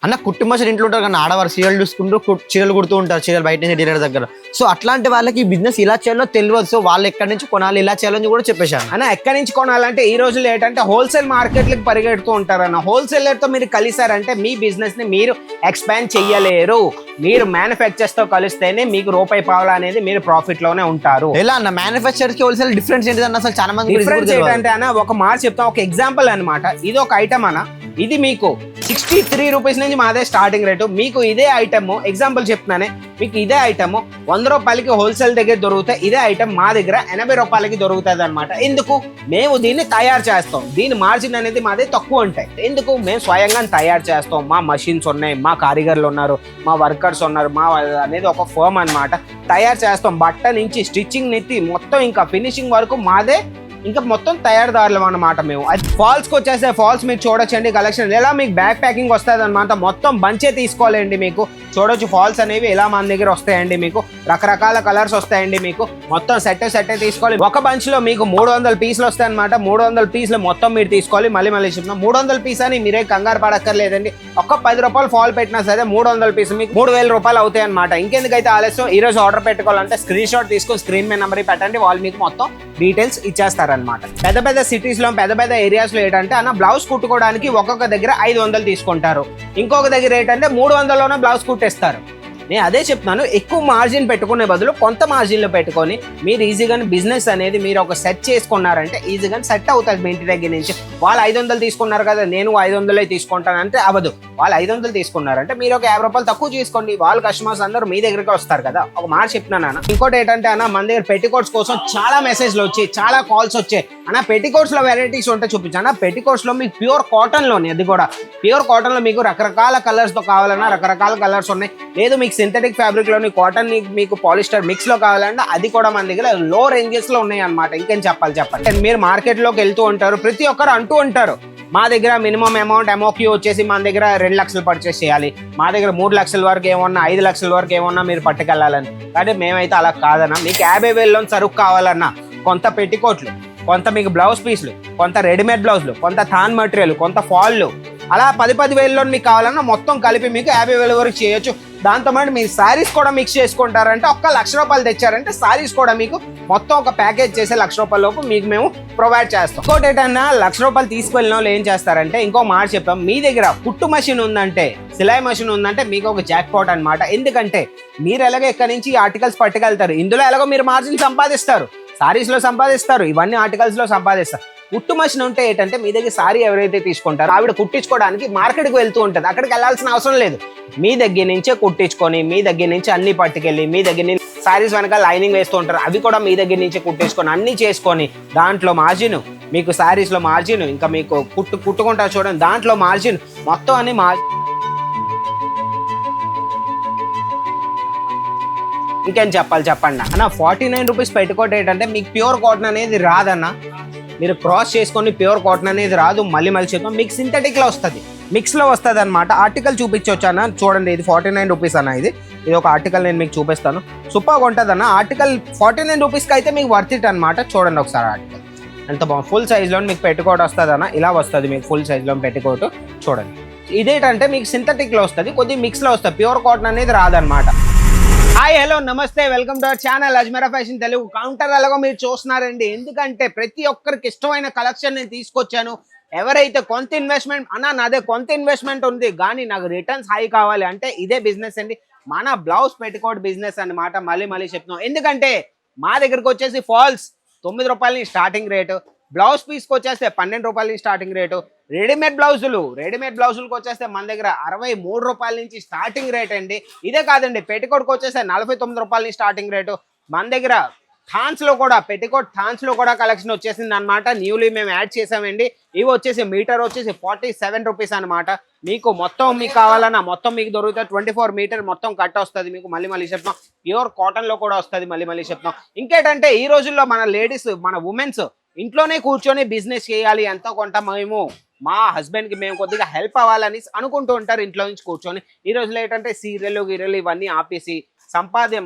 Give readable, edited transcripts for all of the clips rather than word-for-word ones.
అన్న కుటుంబం ఇంట్లో ఉంటారు కానీ ఆడవారు చీరలు చూసుకుంటూ చీరలు కుడుతూ ఉంటారు చీరలు బయట నుంచి డీలర్ దగ్గర. సో అట్లాంటి వాళ్ళకి బిజినెస్ ఇలా చేయాలో తెలియదు. సో వాళ్ళు ఎక్కడి నుంచి కొనాలి ఇలా చేయాలని కూడా చెప్పేశాను అన్న. ఎక్కడి నుంచి కొనాలంటే ఈ రోజుల్లో ఏంటంటే హోల్సేల్ మార్కెట్లకు పరిగెడుతూ ఉంటారన్న. హోల్సేలర్తో మీరు కలిసారంటే మీ బిజినెస్ ని మీరు ఎక్స్పాండ్ చెయ్యలేరు. మీరు మ్యానుఫ్యాక్చర్స్ తో కలిస్తేనే మీకు రూపాయి పావులా అనేది మీరు ప్రాఫిట్ లోనే ఉంటారు. ఎలా అన్న మ్యానుఫ్యాక్చర్ కి హోల్సేల్ డిఫరెన్స్ ఏంటి అన్న? అసలు చాలా మంది డిఫరెన్స్ ఏంటంటే అన్న ఒక మాట చెప్తాం, ఒక ఎగ్జాంపుల్ అన్నమాట. ఇది ఒక ఐటమ్ అన్న, ఇది మీకు 63 రూపీస్ నుంచి మాదే స్టార్టింగ్ రేటు. మీకు ఇదే ఐటమ్ ఎగ్జాంపుల్ చెప్తున్నానే, మీకు ఇదే ఐటమ్ 100 రూపాయలకి హోల్సేల్ దగ్గర దొరుకుతాయి. ఇదే ఐటమ్ మా దగ్గర 80 రూపాయలకి దొరుకుతుంది అనమాట. ఎందుకు? మేము దీన్ని తయారు చేస్తాం. దీని మార్జిన్ అనేది మాదే తక్కువ ఉంటాయి. ఎందుకు? మేము స్వయంగా తయారు చేస్తాం. మా మషిన్స్ ఉన్నాయి, మా కారిగర్లు ఉన్నారు, మా వర్కర్స్ ఉన్నారు, మా అనేది ఒక ఫర్మ్ అనమాట. తయారు చేస్తాం. బట్ట నుంచి స్టిచ్చింగ్ నెత్తి మొత్తం ఇంకా ఫినిషింగ్ వరకు మాదే. ఇంకా మొత్తం తయారుదారులు అన్నమాట మేము. అది ఫాల్స్కి వచ్చేస్తే ఫాల్స్ మీరు చూడొచ్చండి కలెక్షన్. ఎలా మీకు బ్యాక్ ప్యాకింగ్ వస్తుంది అనమాట. మొత్తం బంచే తీసుకోవాలండి. మీకు చూడొచ్చు ఫాల్స్ అనేవి ఎలా మన దగ్గర వస్తాయండి. మీకు రకరకాల కలర్స్ వస్తాయండి. మీకు మొత్తం సెట్ తీసుకోవాలి. ఒక బంచ్ లో మీకు 300 పీసులు వస్తాయి అనమాట. 300 పీసులు మొత్తం మీరు తీసుకోవాలి. మళ్ళీ చెప్తున్నాం 300 పీస్ అని మీరే కంగారు పడక్కర్లేదండి. ఒక్క 10 రూపాయలు ఫాల్ పెట్టినా సరే 300 పీసులు మీకు 3000 రూపాయలు అవుతాయి అనమాట. ఇంకెందుకైతే ఆలస్యం, ఈ రోజు ఆర్డర్ పెట్టుకోవాలంటే స్క్రీన్ షాట్ తీసుకొని స్క్రీన్ మీద నెంబర్ పెట్టండి. వాళ్ళు మీకు మొత్తం డీటెయిల్స్ ఇచ్చేస్తారనమాట. పెద్ద సిటీస్ లో పెద్ద ఏరియాస్ లో ఏంటంటే అన్న బ్లౌజ్ కుట్టుకోవడానికి ఒక్కొక్క దగ్గర 500 తీసుకుంటారు. ఇంకొక దగ్గర ఏంటంటే 300లోనే బ్లౌజ్ కుట్టేస్తారు. నేను అదే చెప్తున్నాను, ఎక్కువ మార్జిన్ పెట్టుకునే బదులు కొంత మార్జిన్లో పెట్టుకొని మీరు ఈజీగా బిజినెస్ అనేది మీరు ఒక సెట్ చేసుకున్నారంటే ఈజీగా సెట్ అవుతుంది మీ ఇంటి దగ్గర నుంచి. వాళ్ళు 500 తీసుకున్నారు కదా నేను 500 తీసుకుంటాను అంటే అవ్వదు. వాళ్ళు 500 తీసుకున్నారంటే మీరు ఒక 50 రూపాయలు తక్కువ తీసుకోండి. వాళ్ళ కస్టమర్స్ అందరూ మీ దగ్గరికి వస్తారు కదా. ఒక మాట చెప్తున్నాను అన్న. ఇంకోటి ఏంటంటే అన్న, మన దగ్గర పెట్టికోట్స్ కోసం చాలా మెసేజ్లు వచ్చాయి, చాలా కాల్స్ వచ్చాయి. అన్న పెట్టికోట్స్ లో వెరైటీస్ ఉంటే చూపించాను. పెట్టికోట్స్ లో మీకు ప్యూర్ కాటన్ లోని, అది కూడా ప్యూర్ కాటన్ లో మీకు రకరకాల కలర్స్ తో కావాలన్నా రకరకాల కలర్స్ ఉన్నాయి. లేదు మీకు సింథటిక్ ఫ్యాబ్రిక్ లోని కాటన్ మీకు పాలిస్టర్ మిక్స్ లో కావాలన్నా అది కూడా మన దగ్గర లో రేంజెస్ లో ఉన్నాయి అనమాట. ఇంకేం చెప్పండి. మీరు మార్కెట్ లోకి వెళ్తూ ఉంటారు, ప్రతి ఒక్కరు అంటూ ఉంటారు మా దగ్గర మినిమం అమౌంట్ ఎంఓక్యూ వచ్చేసి మన దగ్గర 2 లక్షలు పర్చేస్ చేయాలి, మా దగ్గర 3 లక్షల వరకు ఏమన్నా 5 లక్షల వరకు ఏమన్నా మీరు పట్టుకెళ్ళాలని. కానీ మేమైతే అలా కాదన్నా. మీకు 50,000లో సరుకు కావాలన్నా కొంత పెట్టికోట్లు, కొంత మీకు బ్లౌజ్ పీస్లు, కొంత రెడీమేడ్ బ్లౌజ్లు, కొంత థాన్ మెటీరియల్, కొంత ఫాల్లు, అలా 10,000లో మీకు కావాలన్నా మొత్తం కలిపి మీకు 50,000 వరకు చేయొచ్చు. దాంతో పాటు మీరు శారీస్ కూడా మిక్స్ చేసుకుంటారంటే ఒక్క 1,00,000 రూపాయలు తెచ్చారంటే శారీస్ కూడా మీకు మొత్తం ఒక ప్యాకేజ్ చేసే 1,00,000 రూపాయల లోపు మీకు మేము ప్రొవైడ్ చేస్తాం. ఇంకోటి ఏంటన్నా, 1,00,000 రూపాయలు తీసుకెళ్ళిన వాళ్ళు ఏం చేస్తారంటే, ఇంకో మాట చెప్పాం, మీ దగ్గర కుట్టు మషిన్ ఉందంటే, సిలాయి మషిన్ ఉందంటే మీకు ఒక జాక్ పాట్ అనమాట. ఎందుకంటే మీరు ఎలాగో ఎక్కడి నుంచి ఆర్టికల్స్ పట్టుకెళ్తారు, ఇందులో ఎలాగో మీరు మార్జిన్ సంపాదిస్తారు, సారీస్ లో సంపాదిస్తారు, ఇవన్నీ ఆర్టికల్స్ లో సంపాదిస్తారు. కుట్టు మషిన్ ఉంటే ఏంటంటే మీ దగ్గర సారీ ఎవరైతే తీసుకుంటారో ఆవిడ కుట్టించుకోవడానికి మార్కెట్కి వెళ్తూ ఉంటుంది. అక్కడికి వెళ్ళాల్సిన అవసరం లేదు. మీ దగ్గర నుంచే కుట్టించుకొని మీ దగ్గర నుంచి అన్ని పట్టుకెళ్ళి మీ దగ్గర నుంచి సారీస్ వెనక లైనింగ్ వేస్తూ ఉంటారు, అవి కూడా మీ దగ్గర నుంచి కుట్టించుకొని అన్ని చేసుకొని దాంట్లో మార్జిన్, మీకు సారీస్ లో మార్జిన్, ఇంకా మీకు కుట్టుకుంటారు చూడండి దాంట్లో మార్జిన్, మొత్తం అన్ని ఇంకేం చెప్పండి అన్న. 49 రూపీస్ పెట్టుకోవటం ఏంటంటే మీకు ప్యూర్ కాటన్ అనేది రాదన్న. మీరు క్రాస్ చేసుకొని ప్యూర్ కాటన్ అనేది రాదు. మళ్ళీ చెప్తాం, మీకు సింథటిక్ లో వస్తుంది, మిక్స్ లో వస్తుంది అనమాట. ఆర్టికల్ చూపించవచ్చు అన్న. చూడండి ఇది 49 రూపీస్ అన్న. ఇది ఒక ఆర్టికల్ నేను మీకు చూపిస్తాను. సూపర్గా ఉంటుంది అన్న. ఆర్టికల్ 49 రూపీస్కి అయితే మీకు వర్త్ ఇట్ అనమాట. చూడండి ఒకసారి ఆర్టికల్ ఎంత బాగుంది. ఫుల్ సైజ్లో మీకు పెట్టుకోవడం వస్తుంది అన్న. ఇలా వస్తుంది మీకు ఫుల్ సైజ్లో పెట్టుకోవటం. చూడండి ఇదేంటంటే మీకు సింథటిక్ లో వస్తుంది, కొద్దిగా మిక్స్ లో వస్తుంది, ప్యూర్ కాటన్ అనేది రాదనమాట. Hi hello namaste, welcome to our channel Ajmeera fashion Telugu. Counter అలాగో మీరు చూస్తున్నారండి. ఎందుకంటే ప్రతి ఒక్కరికి ఇష్టమైన కలెక్షన్ నేను తీసుకొచ్చాను. ఎవరైతే కొంత ఇన్వెస్ట్మెంట్ అన్నా, నాదే కొంత ఇన్వెస్ట్మెంట్ ఉంది కానీ నాకు రిటర్న్స్ హై కావాలి అంటే ఇదే బిజినెస్ అండి, మన బ్లౌజ్ పెట్టుకోట్ బిజినెస్ అన్నమాట. మళ్ళీ చెప్తున్నాం, ఎందుకంటే మా దగ్గరకు వచ్చేసి ఫాల్స్ 9 రూపాయలని స్టార్టింగ్ రేటు, బ్లౌజ్ పీస్కి వచ్చేస్తే 12 రూపాయలని స్టార్టింగ్ రేటు, రెడీమేడ్ బ్లౌజులకు వచ్చేస్తే మన దగ్గర 63 రూపాయల నుంచి స్టార్టింగ్ రేట్ అండి. ఇదే కాదండి, పెట్టికోట్కి వచ్చేస్తే 49 రూపాయల నుంచి స్టార్టింగ్ రేటు. మన దగ్గర థాన్స్ లో కూడా పెట్టికోట్ థాన్స్ లో కూడా కలెక్షన్ వచ్చేసింది అనమాట. న్యూలీ మేము యాడ్ చేసామండి. ఇవి వచ్చేసి మీటర్ వచ్చేసి 47 రూపీస్ అనమాట. మీకు మొత్తం మీకు కావాలన్నా మొత్తం మీకు దొరుకుతుంది. 24 మీటర్ మొత్తం కట్ వస్తుంది మీకు. మళ్ళీ చెప్తాం, ప్యూర్ కాటన్ లో కూడా వస్తుంది. మళ్ళీ చెప్తాం. ఇంకేంటంటే ఈ రోజుల్లో మన లేడీస్, మన ఉమెన్స్ ఇంట్లోనే కూర్చొని బిజినెస్ చేయాలి, ఎంతో కొంత మేము మా హస్బెండ్కి మేము కొద్దిగా హెల్ప్ అవ్వాలని అనుకుంటూ ఉంటారు ఇంట్లో నుంచి కూర్చొని. ఈ రోజులో ఏంటంటే సీరియల్ గిరియలు ఇవన్నీ ఆపేసి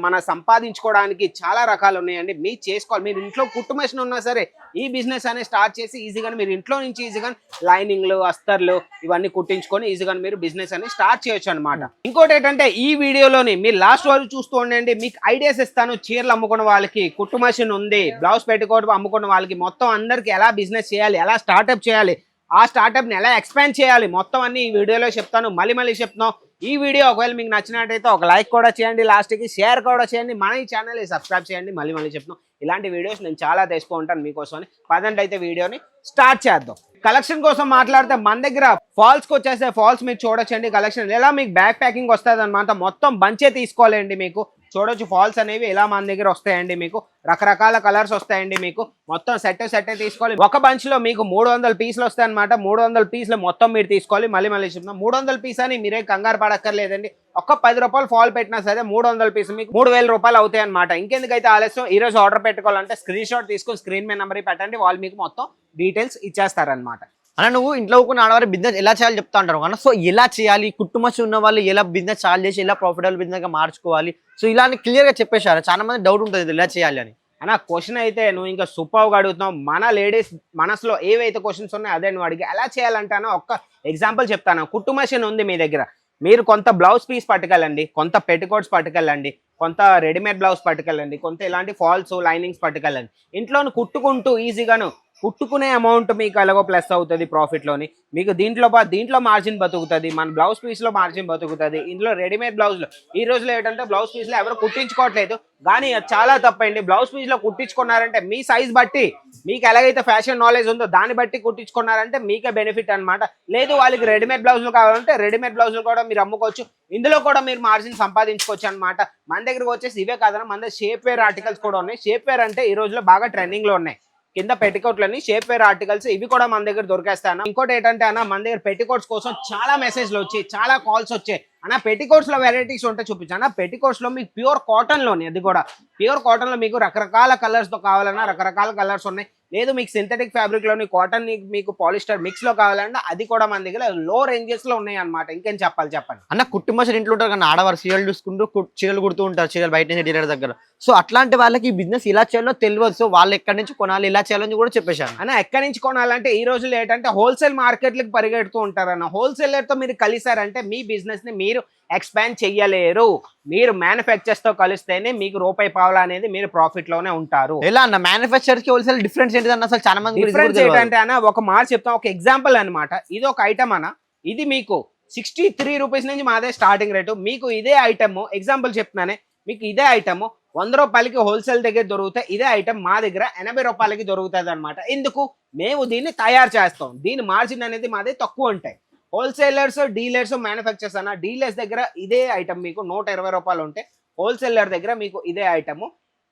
మన సంపాదించుకోవడానికి చాలా రకాలు ఉన్నాయండి. మీరు చేసుకోవాలి. మీరు ఇంట్లో కుట్టు మెషిన్ ఉన్నా సరే ఈ బిజినెస్ అనేది స్టార్ట్ చేసి ఈజీగా మీరు ఇంట్లో నుంచి ఈజీగా లైనింగ్లు, అస్తర్లు ఇవన్నీ కుట్టించుకొని ఈజీగా మీరు బిజినెస్ అనేది స్టార్ట్ చేయొచ్చు అనమాట. ఇంకోటి ఏంటంటే ఈ వీడియోలోని మీరు లాస్ట్ వరకు చూస్తూ ఉండండి. మీకు ఐడియాస్ ఇస్తాను. చీరలు అమ్ముకున్న వాళ్ళకి, కుట్టు మెషిన్ ఉంది, బ్లౌజ్ పెట్టుకోవడం అమ్ముకున్న వాళ్ళకి మొత్తం అందరికి ఎలా బిజినెస్ చేయాలి, ఎలా స్టార్ట్అప్ చేయాలి, ఆ స్టార్ట్అప్ని ఎలా ఎక్స్పాండ్ చేయాలి మొత్తం అన్ని ఈ వీడియోలో చెప్తాను. మళ్ళీ చెప్తున్నాం. ఈ వీడియో ఒకవేళ మీకు నచ్చినట్టయితే ఒక లైక్ కూడా చేయండి, లాస్ట్కి షేర్ కూడా చేయండి, మన ఈ ఛానల్ సబ్స్క్రైబ్ చేయండి. మళ్ళీ చెప్తున్నాం. ఇలాంటి వీడియోస్ నేను చాలా తెస్తూ ఉంటాను మీకోసమని. పదండి అయితే వీడియోని స్టార్ట్ చేద్దాం. కలెక్షన్ కోసం మాట్లాడితే మన దగ్గర ఫాల్స్కి వచ్చేస్తే ఫాల్స్ మీరు చూడొచ్చండి. కలెక్షన్ ఎలా మీకు బ్యాక్ ప్యాకింగ్ వస్తుంది అనమాట. మొత్తం బంచే తీసుకోవాలండి. మీకు చూడొచ్చు ఫాల్స్ అనేవి ఇలా మన దగ్గర వస్తాయండి. మీకు రకరకాల కలర్స్ వస్తాయండి. మీకు మొత్తం సెట్ తీసుకోవాలి. ఒక బంచ్ లో మీకు 300 పీసులు వస్తాయి అనమాట. 300 పీసులు మొత్తం మీరు తీసుకోవాలి. మళ్ళీ చెప్తున్నాం. 300 పీస్ అని మీరే కంగారు పడక్కర్లేదండి. ఒక్క 10 రూపాయలు ఫాల్ పెట్టినా సరే 300 పీసులు మీకు 3000 రూపాయలు అవుతాయి అనమాట. ఇంకెందుకైతే ఆలస్యం, ఈ రోజు ఆర్డర్ పెట్టుకోవాలంటే స్క్రీన్ షాట్ తీసుకొని స్క్రీన్ మీద నెంబర్ పెట్టండి. వాళ్ళు మీకు మొత్తం డీటెయిల్స్ ఇచ్చేస్తారనమాట. అన్న నువ్వు ఇంట్లో ఉన్న ఆడవారి బిజినెస్ ఎలా చేయాలి చెప్తా ఉంటారు అన్న. సో ఎలా చేయాలి, కుటుంబం ఉన్న వాళ్ళు ఎలా బిజినెస్ స్టార్ట్ చేసి ఎలా ప్రాఫిటబుల్ బిజినెస్ గా మార్చుకోవాలి, సో ఇలా క్లియర్ గా చెప్పేశారు. చాలా మంది డౌట్ ఉంటుంది ఎలా చేయాలి అని. అన్న క్వశ్చన్ అయితే నువ్వు ఇంకా సూపర్గా అడుగుతున్నావు. మన లేడీస్ మనసులో ఏవైతే క్వశ్చన్స్ ఉన్నాయో అదే నువ్వు అడిగి ఎలా చేయాలంటానో ఒక్క ఎగ్జాంపుల్ చెప్తాను. కుట్టు మెషిన్ ఉంది మీ దగ్గర, మీరు కొంత బ్లౌజ్ పీస్ పట్టుకెళ్ళండి, కొంత పెట్టికోట్స్ పట్టుకెళ్ళండి, కొంత రెడీమేడ్ బ్లౌజ్ పట్టుకెళ్ళండి, కొంత ఇలాంటి ఫాల్స్ లైనింగ్స్ పట్టుకెళ్ళండి. ఇంట్లోను కుట్టుకుంటూ ఈజీగాను కుట్టుకునే అమౌంట్ మీకు ఎలాగో ప్లస్ అవుతుంది ప్రాఫిట్లోని. మీకు దీంట్లో మార్జిన్ బతుకుతుంది, మన బ్లౌజ్ పీస్లో మార్జిన్ బతుకుతుంది. ఇందులో రెడీమేడ్ బ్లౌజ్లో ఈ రోజులో ఏంటంటే బ్లౌజ్ పీస్లో ఎవరు కుట్టించుకోవట్లేదు, కానీ అది చాలా తప్పండి. బ్లౌజ్ పీస్లో కుట్టించుకున్నారంటే మీ సైజ్ బట్టి, మీకు ఎలాగైతే ఫ్యాషన్ నాలెడ్జ్ ఉందో దాన్ని బట్టి కుట్టించుకున్నారంటే మీకే బెనిఫిట్ అనమాట. లేదు వాళ్ళకి రెడీమేడ్ బ్లౌజులు కావాలంటే రెడీమేడ్ బ్లౌజులు కూడా మీరు అమ్ముకోవచ్చు. ఇందులో కూడా మీరు మార్జిన్ సంపాదించుకోవచ్చు అనమాట. మన దగ్గరకు వచ్చేసి ఇవే కాదన్నా, మన దగ్గర షేప్ వేర్ ఆర్టికల్స్ కూడా ఉన్నాయి. షేప్ వేర్ అంటే ఈ రోజులో బాగా ట్రెండింగ్లో ఉన్నాయి. కింద పెట్టికోట్లని షేప్ వేర్ ఆర్టికల్స్ ఇవి కూడా మన దగ్గర దొరికేస్తాయి. ఇంకోటి ఏంటంటే అన్న, మన దగ్గర పెట్టికోట్స్ కోసం చాలా మెసేజ్లు వచ్చాయి, చాలా కాల్స్ వచ్చాయి. అన్న పెట్టికోట్స్ లో వెరైటీస్ ఉంటే చూపించాను. పెట్టికోట్స్ లో మీకు ప్యూర్ కాటన్ లోని, అది కూడా ప్యూర్ కాటన్ లో మీకు రకరకాల కలర్స్ తో కావాలన్నా రకరకాల కలర్స్ ఉన్నాయి. లేదు మీకు సింథటిక్ ఫ్యాబ్రిక్ లోని కాటన్ మీకు పాలిస్టర్ మిక్స్ లో కావాలన్నా అది కూడా మన దగ్గర లో రేంజెస్ లో ఉన్నాయి అనమాట. ఇంకేం చెప్పండి అన్న. కుటుంబ ఇంట్లో ఉంటారు కానీ ఆడవారు చీరలు చూసుకుంటూ చీరలు కుడుతూ ఉంటారు, చీరలు బయట నుంచి డీలర్ దగ్గర. సో అట్లాంటి వాళ్ళకి ఈ బిజినెస్ ఇలా చేయాలో తెలియదు. సో వాళ్ళు ఎక్కడి నుంచి కొనాలి, ఇలా చేయాలని కూడా చెప్పేశాను అన్న. ఎక్కడి నుంచి కొనాలంటే ఈ రోజుల్లో ఏంటంటే హోల్సేల్ మార్కెట్లకు పరిగెడుతూ ఉంటారన్న. హోల్సేలర్ తో మీరు కలిసారంటే మీ బిజినెస్ ని మీరు ఎక్స్పాండ్ చెయ్యలేరు. మీరు మ్యానుఫ్యాక్చర్స్ తో కలిస్తేనే మీకు రూపాయి పావలా అనేది మీరు ప్రాఫిట్ లోనే ఉంటారు. ఎలా అన్న మ్యానుఫ్యాక్చర్ కి హోల్సేల్ డిఫరెన్స్ ఏంటి అన్న? అసలు చాలా మంది డిఫరెన్స్ ఏంటంటే అన్న, ఒక మాట చెప్తాం, ఒక ఎగ్జాంపుల్ అనమాట. ఇది ఒక ఐటమ్ అన్న, ఇది మీకు 63 రూపీస్ నుంచి మాదే స్టార్టింగ్ రేటు. మీకు ఇదే ఐటమ్ ఎగ్జాంపుల్ చెప్తున్నానే, మీకు ఇదే ఐటమ్ 100 రూపాయలకి హోల్సేల్ దగ్గర దొరుకుతాయి. ఇదే ఐటమ్ మా దగ్గర 80 రూపాయలకి దొరుకుతుంది అనమాట. ఎందుకు? మేము దీన్ని తయారు చేస్తాం. దీని మార్జిన్ అనేది మాదే తక్కువ ఉంటాయి. హోల్సేలర్స్, డీలర్స్, మ్యానుఫ్యాక్చర్స్ అన్న, డీలర్స్ దగ్గర ఇదే ఐటమ్ మీకు 120 రూపాయలు ఉంటే, హోల్సేలర్ దగ్గర మీకు ఇదే ఐటమ్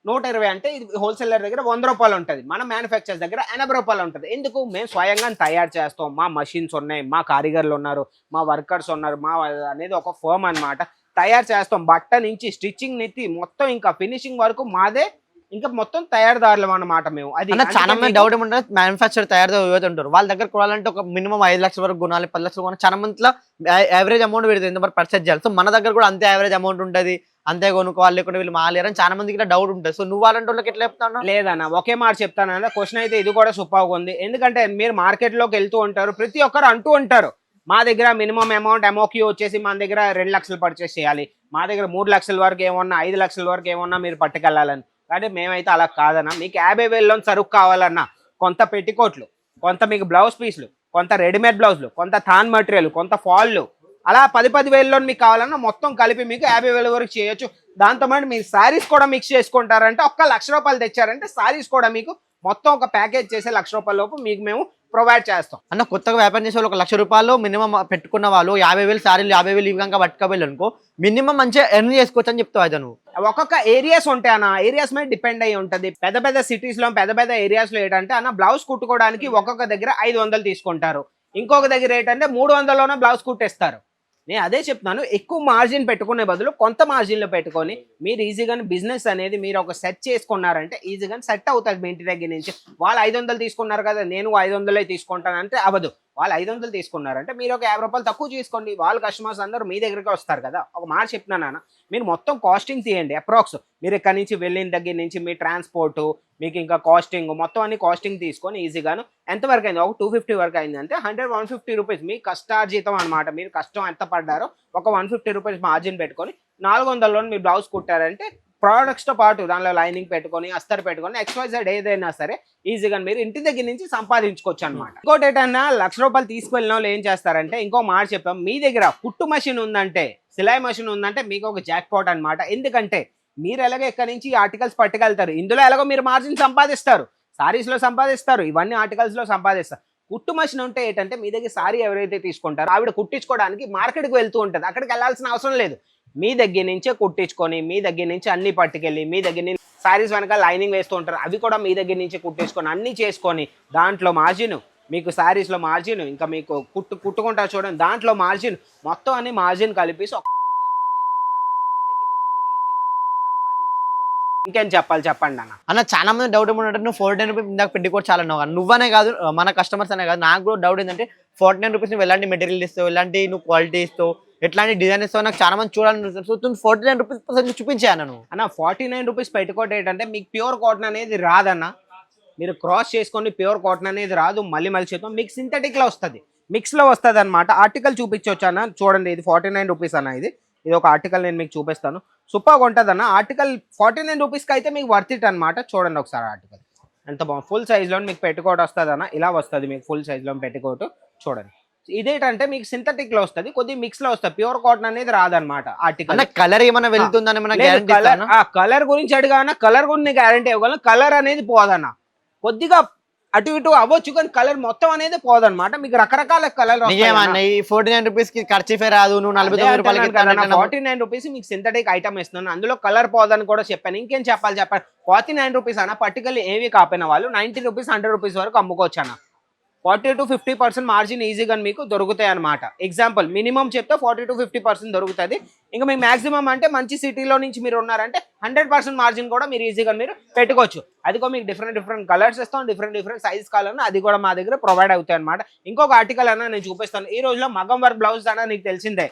120 అంటే ఇది హోల్సేలర్ దగ్గర 100 రూపాయలు ఉంటుంది. మన మ్యానుఫ్యాక్చర్స్ దగ్గర 80 రూపాయలు ఉంటుంది. ఎందుకు? మేము స్వయంగా తయారు చేస్తాం. మా మషిన్స్ ఉన్నాయి, మా కారిగర్లు ఉన్నారు, మా వర్కర్స్ ఉన్నారు, మా అనేది ఒక ఫర్మ్ అనమాట. తయారు చేస్తాం. బట్ట నుంచి స్టిచ్చింగ్ నెత్తి మొత్తం ఇంకా ఫినిషింగ్ వరకు మాదే. ఇంకా మొత్తం తయారుదారులం అన్నమాట మేము. అది చాలా మంది డౌట్ ఏమంటారు, మ్యానుఫ్యాక్చర్ తయారు ఉంటారు, వాళ్ళ దగ్గర కొనాలంటే ఒక మినిమం 5 లక్షల వరకు కొనాలి, 10 లక్షలు కొనాలి. చాలా మందిలో యావరేజ్ అమౌంట్ పెడుతుంది, ఎంత పర్చేజ్ చేయాలి. సో మన దగ్గర కూడా అంతే యావరేజ్ అమౌంట్ ఉంటుంది, అంతే కొనుక్కోవాలి, లేకుంటే వీళ్ళు మాలేరని చాలా మందికి డౌట్ ఉంటుంది. సో నువ్వు అలాంటి వాళ్ళకి ఎట్లా చెప్తాను? లేదన్న, ఒకే మాట చెప్తాను. క్వశ్చన్ అయితే ఇది కూడా సూపర్గా ఉంది. ఎందుకంటే మీరు మార్కెట్ లోకి వెళ్తూ ఉంటారు, ప్రతి ఒక్కరు అంటూ ఉంటారు మా దగ్గర మినిమం అమౌంట్ ఎంఓక్యూ వచ్చేసి మన దగ్గర 2 లక్షలు పర్చేస్ చేయాలి, మా దగ్గర 3 లక్షల వరకు ఏమన్నా, 5 లక్షల వరకు ఏమన్నా మీరు పట్టుకెళ్ళాలని. కానీ మేమైతే అలా కాదన్నా. మీకు 50,000లో సరుకు కావాలన్నా, కొంత పెట్టికోట్లు, కొంత మీకు బ్లౌజ్ పీస్లు, కొంత రెడీమేడ్ బ్లౌజ్లు, కొంత థాన్ మెటీరియల్, కొంత ఫాల్లు, అలా 10,000లో మీకు కావాలన్నా మొత్తం కలిపి మీకు 50,000 వరకు చేయొచ్చు. దాంతోపాటు మీరు శారీస్ కూడా మిక్స్ చేసుకుంటారంటే 1 లక్ష రూపాయలు తెచ్చారంటే శారీస్ కూడా మీకు మొత్తం ఒక ప్యాకేజ్ చేసే 1 లక్ష రూపాయల లోపు మీకు మేము ప్రొవైడ్ చేస్తాం అన్న. కొత్తగా వ్యాపారం చేసే వాళ్ళు 1 లక్ష రూపాయలు మినిమం పెట్టుకున్న వాళ్ళు 50,000 శారీలు 50,000 ఇవి కనుక పట్టుకోవాలి అనుకో, మినిమం మంచిగా ఎర్న్ చేసుకోవచ్చు అని చెప్తావు. అయితే నువ్వు ఒక్కొక్క ఏరియాస్ ఉంటాయి అన్న, ఏరియాస్ మీద డిపెండ్ అయ్యి ఉంటుంది. పెద్ద పెద్ద సిటీస్ లో, పెద్ద పెద్ద ఏరియాస్ లో ఏంటంటే అన్న, బ్లౌజ్ కుట్టుకోవడానికి ఒక్కొక్క దగ్గర 500 తీసుకుంటారు, ఇంకొక దగ్గర ఏంటంటే 300లోనే బ్లౌజ్ కుట్టేస్తారు. నేను అదే చెప్తున్నాను, ఎక్కువ మార్జిన్ పెట్టుకునే బదులు కొంత మార్జిన్లో పెట్టుకొని మీరు ఈజీగా బిజినెస్ అనేది మీరు ఒక సెట్ చేసుకున్నారంటే ఈజీగా సెట్ అవుతుంది. మీ ఇంటి దగ్గర నుంచి వాళ్ళు 500 తీసుకున్నారు కదా, నేను 500 తీసుకుంటానంటే అవ్వదు. వాళ్ళు 500 తీసుకున్నారంటే మీరు ఒక 50 రూపాయలు తక్కువ చేసుకోండి. వాళ్ళు కస్టమర్స్ అందరూ మీ దగ్గరికి వస్తారు కదా. ఒక మాట చెప్తున్నాను నాన్న, మీరు మొత్తం కాస్టింగ్ తీయండి అప్రాక్స్. మీరు ఇక్కడ నుంచి వెళ్ళిన దగ్గర నుంచి మీ ట్రాన్స్పోర్టు, మీకు ఇంకా కాస్టింగ్ మొత్తం అన్ని కాస్టింగ్ తీసుకొని ఈజీగాను ఎంతవరకు అయింది, ఒక 250 వరకు అయింది అంటే 150 రూపీస్ మీ కష్టార్జితం అనమాట. మీరు కష్టం ఎంత పడ్డారో ఒక 150 రూపీస్ మార్జిన్ పెట్టుకొని 400లో మీరు బ్లౌజ్ కుట్టారంటే ప్రోడక్ట్స్తో పాటు దానిలో లైనింగ్ పెట్టుకొని అస్తర్ పెట్టుకొని XYZ ఏదైనా సరే ఈజీగా మీరు ఇంటి దగ్గర నుంచి సంపాదించుకోవచ్చు అనమాట. ఇంకోటి ఏంటన్నా, 1,00,000 రూపాయలు తీసుకువెళ్ళిన వాళ్ళు ఏం చేస్తారంటే, ఇంకో మాట చెప్పాం, మీ దగ్గర కుట్టు మెషిన్ ఉందంటే, సిలాయి మెషిన్ ఉందంటే మీకు ఒక జాక్ పాట్ అనమాట. ఎందుకంటే మీరు ఎలాగో ఎక్కడి నుంచి ఆర్టికల్స్ పట్టుకెళ్తారు, ఇందులో ఎలాగో మీరు మార్జిన్ సంపాదిస్తారు, సారీస్లో సంపాదిస్తారు, ఇవన్నీ ఆర్టికల్స్లో సంపాదిస్తారు. కుట్టు మెషిన్ ఉంటే ఏంటంటే మీ దగ్గర సారీ ఎవరైతే తీసుకుంటారో ఆవిడ కుట్టించుకోవడానికి మార్కెట్కి వెళ్తూ ఉంటుంది, అక్కడికి వెళ్ళాల్సిన అవసరం లేదు. మీ దగ్గర నుంచే కుట్టించుకొని మీ దగ్గర నుంచి అన్ని పట్టుకెళ్ళి మీ దగ్గర నుంచి సారీస్ వెనక లైనింగ్ వేస్తూ ఉంటారు, అవి కూడా మీ దగ్గర నుంచి కుట్టించుకొని అన్ని చేసుకొని దాంట్లో మార్జిన్, మీకు సారీస్లో మార్జిన్, ఇంకా మీకు కుట్టుకుంటారు చూడండి దాంట్లో మార్జిన్, మొత్తం అన్ని మార్జిన్ కలిపేసి ఇంకేం చెప్పాలి చెప్పండి అన్న. చాలా మంది డౌట్ ఏమంటే నువ్వు 49 రూపీస్ ఇందాక పెట్టుకోవచ్చు చాలా అన్నావు కానీ నువ్వనే కాదు మన కస్టమర్స్ అనే కాదు, నాకు కూడా డౌట్ ఏంటంటే 49 రూపీస్ నువ్వు ఎలాంటి మెటీరియల్ ఇస్తావు, ఎలాంటి నువ్వు క్వాలిటీ ఇస్తావు, ఎట్లాంటి డిజైన్ ఇస్తావు, నాకు చాలా మంది చూడాలని. సో 49 రూపీస్ చూపించాను నువ్వు అన్న. 49 రూపీస్ పెట్టుకోవడం ఏంటంటే మీకు ప్యూర్ కాటన్ అనేది రాదన్న, మీరు క్రాస్ చేసుకొని ప్యూర్ కాటన్ అనేది రాదు. మళ్ళీ చేద్దాం, మీకు సింథటిక్లో వస్తుంది, మిక్స్లో వస్తుంది అనమాట. ఆర్టికల్ చూపించవచ్చు అన్న, చూడండి ఇది 49 రూపీస్ అన్న. ఇది ఒక ఆర్టికల్ నేను మీకు చూపిస్తాను, సూపర్గా ఉంటుంది అన్న. ఆర్టికల్ 49 రూపీస్కి అయితే మీకు వర్త్ ఇట్ అనమాట. చూడండి ఒకసారి ఆర్టికల్ ఎంత బాగుంది, ఫుల్ సైజ్లో మీకు పెట్టుకోవడం వస్తుంది అన్న. ఇలా వస్తుంది మీకు ఫుల్ సైజ్లో పెట్టుకోవటం చూడండి. ఇదేంటంటే మీకు సింథటిక్ లో వస్తుంది, కొద్ది మిక్స్ లో వస్తుంది, ప్యూర్ కాటన్ అనేది రాదనమాట. ఆర్టికల్ కలర్ ఏమైనా వెళ్తుందని కలర్ గురించి అడిగానా, కలర్ గురించి గ్యారంటీ ఇవ్వగలను. కలర్ అనేది పోదన్న, కొద్దిగా అటు ఇటు అవ్వచ్చు కానీ కలర్ మొత్తం అనేది పోదన్నమాట. మీకు రకరకాల కలర్ 49 రూపీస్ కి ఖర్చు రాదు, నువ్వు 49 రూపాయలకి 49 రూపీస్ మీకు సింథటిక్ ఐటమ్ ఇస్తున్నాను, అందులో కలర్ పోదని కూడా చెప్పాను. ఇంకేం చెప్పాలి చెప్పండి. 49 రూపీస్ అన్న, పర్టికులర్ ఏవి కాపోయిన వాళ్ళు 90 రూపీస్ 100 రూపీస్ వరకు అమ్ముకోవచ్చు అన్న. 40 to 50% మార్జిన్ ఈజీగా మీకు దొరుకుతాయి అనమాట. ఎగ్జాంపుల్ మినిమం చెప్తే 40 to 50% దొరుకుతుంది. ఇంకా మీకు మాక్సిమం అంటే మంచి సిటీలో నుంచి మీరు ఉన్నారంటే 100% మార్జిన్ కూడా మీరు ఈజీగా మీరు పెట్టుకోవచ్చు. అది కూడా మీకు డిఫరెంట్ కలర్స్ ఇస్తాం, డిఫరెంట్ సైజ్ కావాలన్నా అది కూడా మా దగ్గర ప్రొవైడ్ అవుతాయి అనమాట. ఇంకొక ఆర్టికల్ అన్న నేను చూపిస్తాను. ఈ రోజులో మగం వర్క్ బ్లౌజ్ అన్న నీకు తెలిసిందే,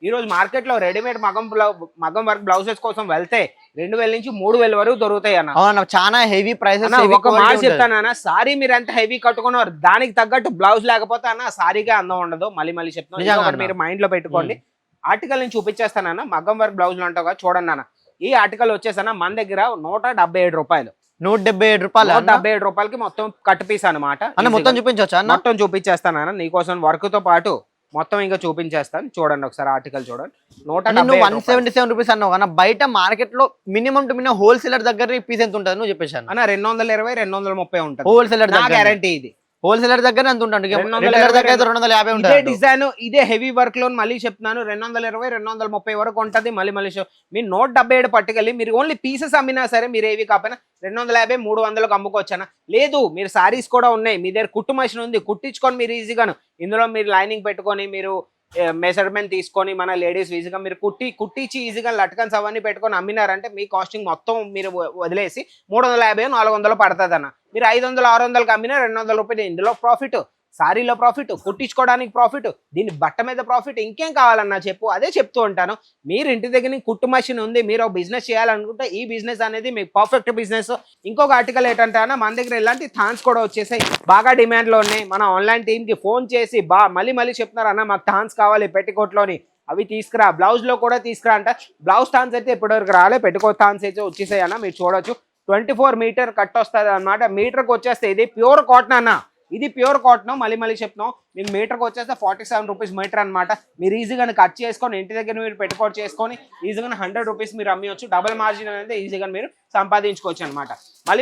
ఈ రోజు మార్కెట్ లో రెడీమేడ్ మగం వర్క్ బ్లౌజెస్ కోసం వెళ్తే 2000 నుంచి 3000 వరకు దొరుకుతాయి అన్న. చాలా హెవీ ప్రైసెస్. ఒక మాట చెప్తాను, సారీ మీరు ఎంత హెవీ కట్టుకున్నారు దానికి తగ్గట్టు బ్లౌజ్ లేకపోతే అన్న సారీగా అందం ఉండదు. మళ్ళీ చెప్తాను, మీరు మైండ్ లో పెట్టుకోండి. ఆర్టికల్ నేను చూపించేస్తానన్న, మగం వర్క్ బ్లౌజ్ అంటావు కదా చూడండి అన్న. ఈ ఆర్టికల్ వచ్చేసన్న మన దగ్గర 177 రూపాయలు, 177 రూపాయలు, 177 రూపాయలకి మొత్తం కట్ పీస్ అనమాట. మొత్తం చూపించవచ్చు, మొత్తం చూపించేస్తానన్న నీకోసం వర్క్ తో పాటు మొత్తం ఇంకా చూపించేస్తాను. చూడండి ఒకసారి ఆర్టికల్ చూడండి. 177 రూపీస్ అన్నావు కానీ బయట మార్కెట్ లో మినిమం టు మినిమం హోల్సేలర్ దగ్గర పీస్ ఎంత ఉంటుంది నువ్వు చెప్పేసాను అన్న. 220 230 ఉంటుంది హోల్సేలర్ గ్యారంటీ. ఇది హోల్సేలర్ దగ్గర ఎంత ఉంటుంది, 250 ఉంటుంది. ఇదే డిజైన్ ఇదే హెవీ వర్క్ లో మళ్ళీ చెప్తున్నాను 220 230 వరకు ఉంటుంది. మళ్ళీ మీరు 177 పట్టుకెళ్ళి మీరు ఓన్లీ పీసెస్ అమ్మినా సరే మీరు ఏవి కాకపోయినా 250 300కు అమ్ముకోవచ్చా. లేదు మీరు సారీస్ కూడా ఉన్నాయి, మీ దగ్గర కుట్టు మెషిన్ ఉంది, కుట్టించుకొని మీరు ఈజీగాను ఇందులో మీరు లైనింగ్ పెట్టుకొని మీరు మెజర్మెంట్ తీసుకొని మన లేడీస్ ఈజీగా మీరు కుట్టించి ఈజీగా లట్కన్స్ అవన్నీ పెట్టుకొని అమ్మినారంటే మీ కాస్టింగ్ మొత్తం మీరు వదిలేసి 350 400 పడుతుంది అన్న. మీరు 500 600కి అమ్మినా 200 రూపాయలు ఇందులో ప్రాఫిట్, సారీలో ప్రాఫిట్, కుట్టించుకోవడానికి ప్రాఫిట్, దీని బట్ట మీద ప్రాఫిట్. ఇంకేం కావాలన్నా చెప్పు, అదే చెప్తూ ఉంటాను. మీరు ఇంటి దగ్గర కుట్టు మెషిన్ ఉంది, మీరు బిజినెస్ చేయాలనుకుంటే ఈ బిజినెస్ అనేది మీకు పర్ఫెక్ట్ బిజినెస్. ఇంకొక ఆర్టికల్ ఏంటంటే అన్న, మన దగ్గర ఇలాంటి థాన్స్ కూడా వచ్చేసాయి, బాగా డిమాండ్లో ఉన్నాయి. మన ఆన్లైన్ టీమ్కి ఫోన్ చేసి మళ్ళీ చెప్తున్నారు అన్న మాకు థాన్స్ కావాలి పెట్టికోట్లోని, అవి తీసుకురా, బ్లౌజ్లో కూడా తీసుకురా అంట. బ్లౌజ్ థాన్స్ అయితే ఇప్పటివరకు రాలే, పెట్టుకోట్ థాన్స్ అయితే వచ్చేసాయి అన్న. మీరు చూడొచ్చు 24 మీటర్ కట్ వస్తుంది అనమాట. మీటర్కి వచ్చేస్తే ఇది ప్యూర్ కాటన్ అన్న, ఇది ప్యూర్ కాటన్. మళ్ళీ చెప్తున్నాం మీకు మీటర్కి వచ్చేస్తే 47 రూపీస్ మీటర్ అనమాట. మీరు ఈజీగా కట్ చేసుకొని ఇంటి దగ్గర మీరు పెట్టుకోట్ చేసుకొని ఈజీగా 100 రూపీస్ మీరు అమ్మవచ్చు. డబుల్ మార్జిన్ అనేది ఈజీగా మీరు సంపాదించుకోవచ్చు అనమాట.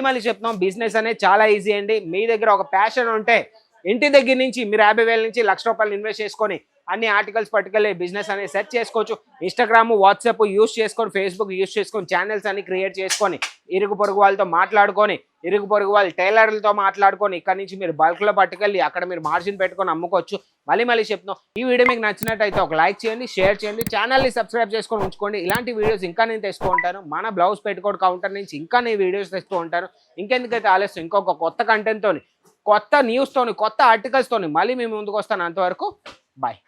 మళ్ళీ చెప్తున్నాం బిజినెస్ అనేది చాలా ఈజీ అండి. మీ దగ్గర ఒక ప్యాషన్ ఉంటే ఇంటి దగ్గర నుంచి మీరు 50,000 నుంచి 1,00,000 రూపాయలు ఇన్వెస్ట్ చేసుకొని అన్ని ఆర్టికల్స్ పట్టుకెళ్ళి బిజినెస్ అనేది సెర్చ్ చేసుకోవచ్చు. ఇన్స్టాగ్రామ్ వాట్సాప్ యూస్ చేసుకొని, ఫేస్బుక్ యూస్ చేసుకొని ఛానల్స్ అన్ని క్రియేట్ చేసుకొని ఇరుగు పొరుగు వాళ్ళతో మాట్లాడుకొని, ఇరుగు పొరుగు వాళ్ళ టైలర్లతో మాట్లాడుకొని ఇక్కడ నుంచి మీరు బల్క్లో పట్టుకెళ్ళి అక్కడ మీరు మార్జిన్ పెట్టుకొని అమ్ముకోవచ్చు. మళ్ళీ చెప్తున్నాం ఈ వీడియో మీకు నచ్చినట్టయితే ఒక లైక్ చేయండి, షేర్ చేయండి, ఛానల్ని సబ్స్క్రైబ్ చేసుకొని ఉంచుకోండి. ఇలాంటి వీడియోస్ ఇంకా నేను తెస్తూ ఉంటాను. మన బ్లౌజ్ పెట్టుకోవడం కౌంటర్ నుంచి ఇంకా నేను వీడియోస్ తెస్తూ ఉంటాను. ఇంకెందుకైతే ఆలస్యం, ఇంకొక కొత్త కంటెంట్తో కొత్త న్యూస్ తోని కొత్త ఆర్టికల్స్ తోని మళ్ళీ మేము ముందుకు వస్తాను. అంతవరకు బాయ్.